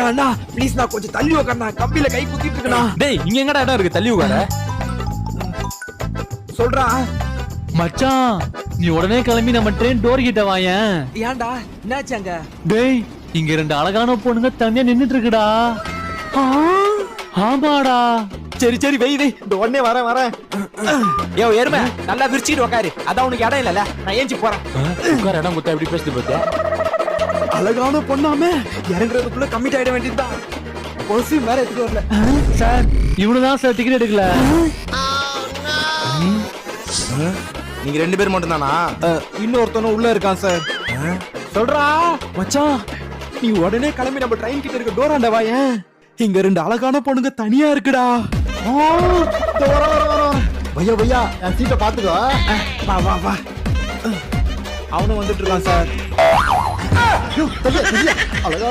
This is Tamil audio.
அண்ணா ப்ளீஸ் நான் கொஞ்சம் தள்ளி உட்கார்ந்தா கம்பியில கை குத்திட்டு இருக்கேனா. டேய் இங்க எங்கடா இடம் இருக்கு தள்ளி உட்கார. சொல்றா மச்சான் நீ உடனே கிளம்பி நம்ம ட்ரெயின் டோர் கிட்ட வாயேன். ஏன்டா என்னாச்சு அங்க? டேய் இங்க 2 அழகான பொண்ணுங்க தனியா நின்னுட்டு இருக்குடா. ஆமாடா. சரி சரி வெய் வெய் இந்த உடனே வரேன். ஏ எருமை நல்லா விரிச்சிட்டு உட்காரு. அதான் உனக்கு இடம் இல்லல, நான் ஏஞ்சி போறேன். உட்கார இடம் குத்தா எப்படி பேசுது பாத்தியா? அழகான பொண்ணாமே இறங்குறதுக்குள்ள கமிட் ஆயிட வேண்டியதுதான். பொசி வேற எடுத்துட்டு வரல சார். இவனுதான் சார் டிக்கெட் எடுக்கல. நீங்க 2 பேர் மட்டும் தானா? இன்னொருத்தனும் உள்ள இருக்கான் சார். சொல்றா மச்சான் நீ உடனே கிளம்பி நம்ம ட்ரெயின் கிட்ட இருக்க டோராண்ட வாயேன். இங்க 2 அழகான பொண்ணுங்க தனியா இருக்குடா. பையா பையா என் சீட்டை பாத்துக்கோ. வா வா வா. அவனும் வந்துட்டு இருக்கான் சார். அழகா